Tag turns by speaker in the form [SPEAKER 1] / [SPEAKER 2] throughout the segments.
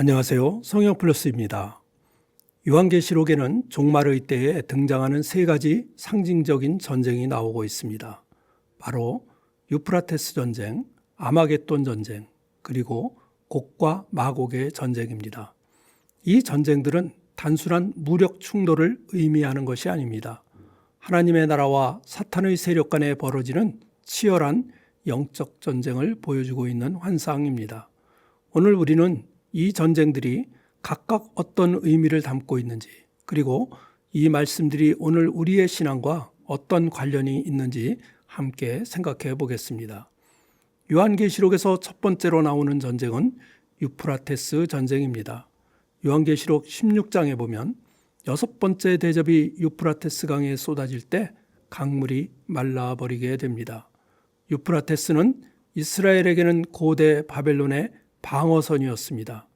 [SPEAKER 1] 안녕하세요. 성경플러스입니다. 요한계시록에는 종말의 때에 등장하는 세 가지 상징적인 전쟁이 나오고 있습니다. 바로 유프라테스 전쟁, 아마겟돈 전쟁, 그리고 곡과 마곡의 전쟁입니다. 이 전쟁들은 단순한 무력 충돌을 의미하는 것이 아닙니다. 하나님의 나라와 사탄의 세력 간에 벌어지는 치열한 영적 전쟁을 보여주고 있는 환상입니다. 오늘 우리는 이 전쟁들이 각각 어떤 의미를 담고 있는지, 그리고 이 말씀들이 오늘 우리의 신앙과 어떤 관련이 있는지 함께 생각해 보겠습니다. 요한계시록에서 첫 번째로 나오는 전쟁은 유프라테스 전쟁입니다. 요한계시록 16장에 보면 여섯 번째 대접이 유프라테스 강에 쏟아질 때 강물이 말라버리게 됩니다. 유프라테스는 이스라엘에게는 고대 바벨론의 방어선이었습니다.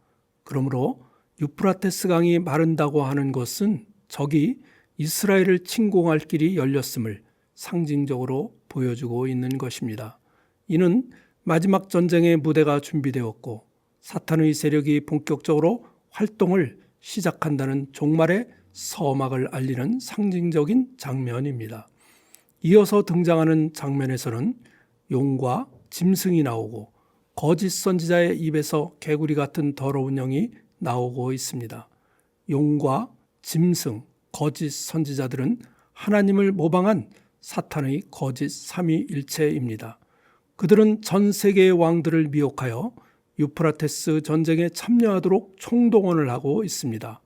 [SPEAKER 1] 그러므로 유프라테스 강이 마른다고 하는 것은 적이 이스라엘을 침공할 길이 열렸음을 상징적으로 보여주고 있는 것입니다. 이는 마지막 전쟁의 무대가 준비되었고 사탄의 세력이 본격적으로 활동을 시작한다는 종말의 서막을 알리는 상징적인 장면입니다. 이어서 등장하는 장면에서는 용과 짐승이 나오고 거짓 선지자의 입에서 개구리 같은 더러운 영이 나오고 있습니다. 용과 짐승, 거짓 선지자들은 하나님을 모방한 사탄의 거짓 삼위일체입니다. 그들은 전 세계의 왕들을 미혹하여 유프라테스 전쟁에 참여하도록 총동원을 하고 있습니다.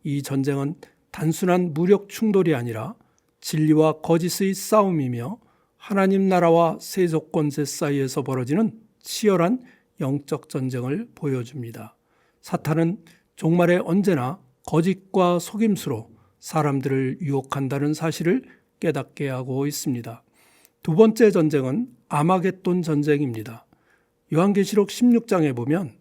[SPEAKER 1] 이 전쟁은 단순한 무력 충돌이 아니라 진리와 거짓의 싸움이며 하나님 나라와 세속 권세 사이에서 벌어지는 치열한 영적 전쟁을 보여줍니다. 사탄은 종말에 언제나 거짓과 속임수로 사람들을 유혹한다는 사실을 깨닫게 하고 있습니다. 두 번째 전쟁은 아마겟돈 전쟁입니다. 요한계시록 16장에 보면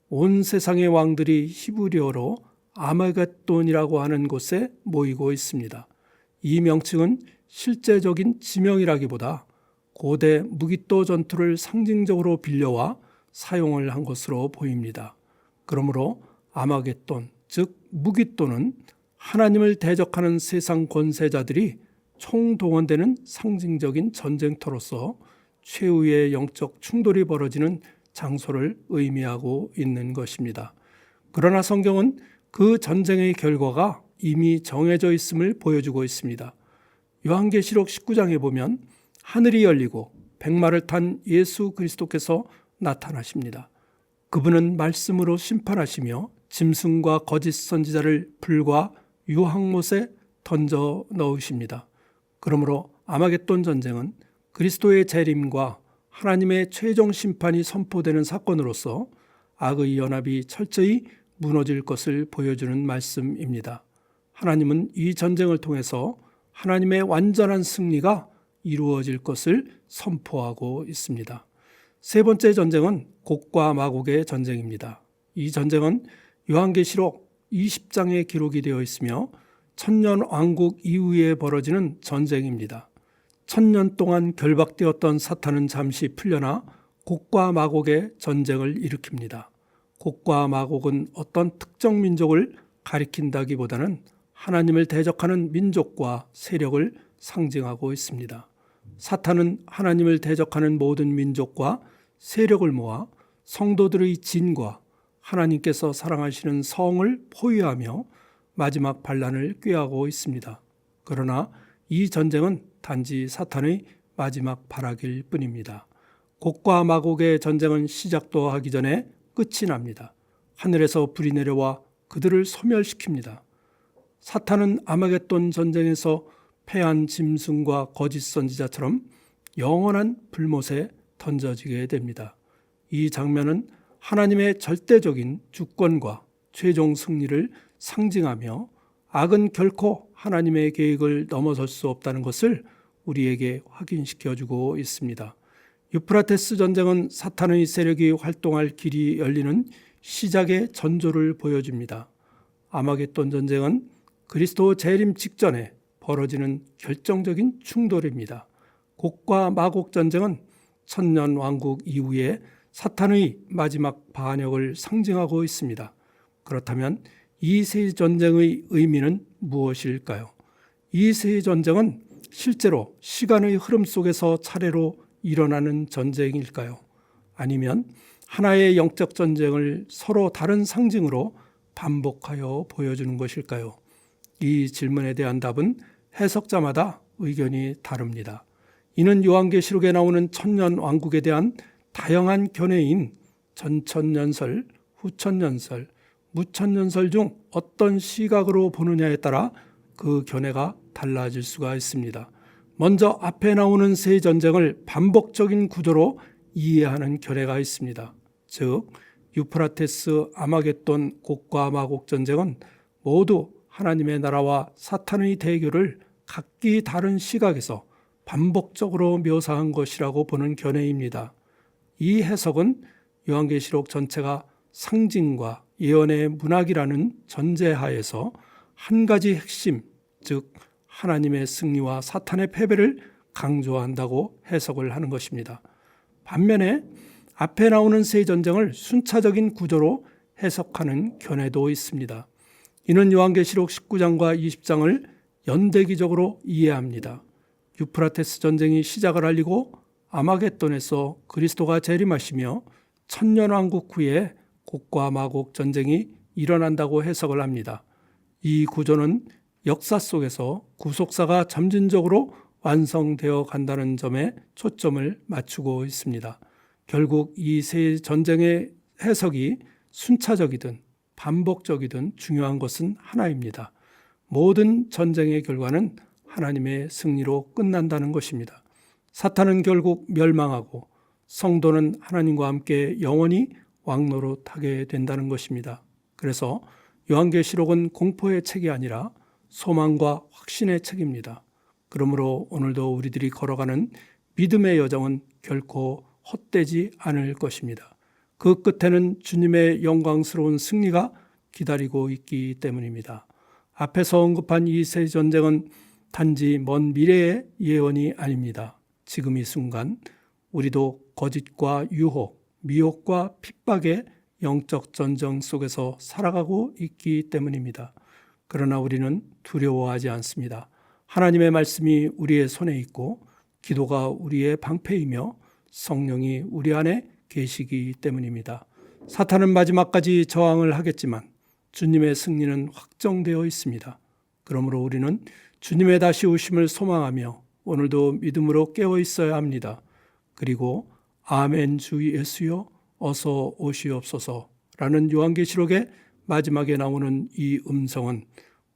[SPEAKER 1] 온 세상의 왕들이 히브리어로 아마겟돈이라고 하는 곳에 모이고 있습니다. 이 명칭은 실제적인 지명이라기보다 고대 무기토 전투를 상징적으로 빌려와 사용을 한 것으로 보입니다. 그러므로 아마겟돈, 즉 무기토는 하나님을 대적하는 세상 권세자들이 총동원되는 상징적인 전쟁터로서 최후의 영적 충돌이 벌어지는 장소를 의미하고 있는 것입니다. 그러나 성경은 그 전쟁의 결과가 이미 정해져 있음을 보여주고 있습니다. 요한계시록 19장에 보면 하늘이 열리고 백마를 탄 예수 그리스도께서 나타나십니다. 그분은 말씀으로 심판하시며 짐승과 거짓 선지자를 불과 유황못에 던져 넣으십니다. 그러므로 아마겟돈 전쟁은 그리스도의 재림과 하나님의 최종 심판이 선포되는 사건으로서 악의 연합이 철저히 무너질 것을 보여주는 말씀입니다. 하나님은 이 전쟁을 통해서 하나님의 완전한 승리가 이루어질 것을 선포하고 있습니다. 세 번째 전쟁은 곡과 마곡의 전쟁입니다. 이 전쟁은 요한계시록 20장에 기록이 되어 있으며 천년 왕국 이후에 벌어지는 전쟁입니다. 1000년 동안 결박되었던 사탄은 잠시 풀려나 곡과 마곡의 전쟁을 일으킵니다. 곡과 마곡은 어떤 특정 민족을 가리킨다기보다는 하나님을 대적하는 민족과 세력을 상징하고 있습니다. 사탄은 하나님을 대적하는 모든 민족과 세력을 모아 성도들의 진과 하나님께서 사랑하시는 성을 포위하며 마지막 반란을 꾀하고 있습니다. 그러나 이 전쟁은 단지 사탄의 마지막 발악일 뿐입니다. 곡과 마곡의 전쟁은 시작도 하기 전에 끝이 납니다. 하늘에서 불이 내려와 그들을 소멸시킵니다. 사탄은 아마겟돈 전쟁에서 패한 짐승과 거짓 선지자처럼 영원한 불못에 던져지게 됩니다. 이 장면은 하나님의 절대적인 주권과 최종 승리를 상징하며 악은 결코 하나님의 계획을 넘어설 수 없다는 것을 우리에게 확인시켜주고 있습니다. 유프라테스 전쟁은 사탄의 세력이 활동할 길이 열리는 시작의 전조를 보여줍니다. 아마겟돈 전쟁은 그리스도 재림 직전에 벌어지는 결정적인 충돌입니다. 곡과 마곡 전쟁은 천년 왕국 이후에 사탄의 마지막 반역을 상징하고 있습니다. 그렇다면 이 세 전쟁의 의미는 무엇일까요? 이 세 전쟁은 실제로 시간의 흐름 속에서 차례로 일어나는 전쟁일까요? 아니면 하나의 영적 전쟁을 서로 다른 상징으로 반복하여 보여주는 것일까요? 이 질문에 대한 답은 해석자마다 의견이 다릅니다. 이는 요한계시록에 나오는 천년 왕국에 대한 다양한 견해인 전천년설, 후천년설, 무천년설 중 어떤 시각으로 보느냐에 따라 그 견해가 달라질 수가 있습니다. 먼저 앞에 나오는 세 전쟁을 반복적인 구조로 이해하는 견해가 있습니다. 즉 유프라테스 아마겟돈 곡과 마곡 전쟁은 모두 하나님의 나라와 사탄의 대결을 각기 다른 시각에서 반복적으로 묘사한 것이라고 보는 견해입니다. 이 해석은 요한계시록 전체가 상징과 예언의 문학이라는 전제하에서 한 가지 핵심, 즉 하나님의 승리와 사탄의 패배를 강조한다고 해석을 하는 것입니다. 반면에 앞에 나오는 세 전쟁을 순차적인 구조로 해석하는 견해도 있습니다. 이는 요한계시록 19장과 20장을 연대기적으로 이해합니다. 유프라테스 전쟁이 시작을 알리고 아마겟돈에서 그리스도가 재림하시며 천년왕국 후에 곡과 마곡 전쟁이 일어난다고 해석을 합니다. 이 구조는 역사 속에서 구속사가 점진적으로 완성되어 간다는 점에 초점을 맞추고 있습니다. 결국 이 세 전쟁의 해석이 순차적이든 반복적이든 중요한 것은 하나입니다. 모든 전쟁의 결과는 하나님의 승리로 끝난다는 것입니다. 사탄은 결국 멸망하고 성도는 하나님과 함께 영원히 왕노릇하게 된다는 것입니다. 그래서 요한계시록은 공포의 책이 아니라 소망과 확신의 책입니다. 그러므로 오늘도 우리들이 걸어가는 믿음의 여정은 결코 헛되지 않을 것입니다. 그 끝에는 주님의 영광스러운 승리가 기다리고 있기 때문입니다. 앞에서 언급한 이 세 전쟁은 단지 먼 미래의 예언이 아닙니다. 지금 이 순간 우리도 거짓과 유혹, 미혹과 핍박의 영적 전쟁 속에서 살아가고 있기 때문입니다. 그러나 우리는 두려워하지 않습니다. 하나님의 말씀이 우리의 손에 있고 기도가 우리의 방패이며 성령이 우리 안에 계시기 때문입니다. 사탄은 마지막까지 저항을 하겠지만 주님의 승리는 확정되어 있습니다. 그러므로 우리는 주님의 다시 오심을 소망하며 오늘도 믿음으로 깨어 있어야 합니다. 그리고 아멘 주 예수여 어서 오시옵소서라는 요한계시록의 마지막에 나오는 이 음성은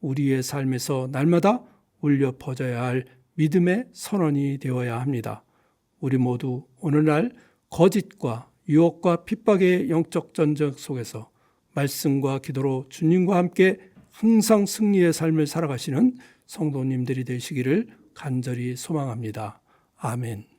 [SPEAKER 1] 우리의 삶에서 날마다 울려 퍼져야 할 믿음의 선언이 되어야 합니다. 우리 모두 오늘날 거짓과 유혹과 핍박의 영적 전쟁 속에서 말씀과 기도로 주님과 함께 항상 승리의 삶을 살아가시는 성도님들이 되시기를 간절히 소망합니다. 아멘.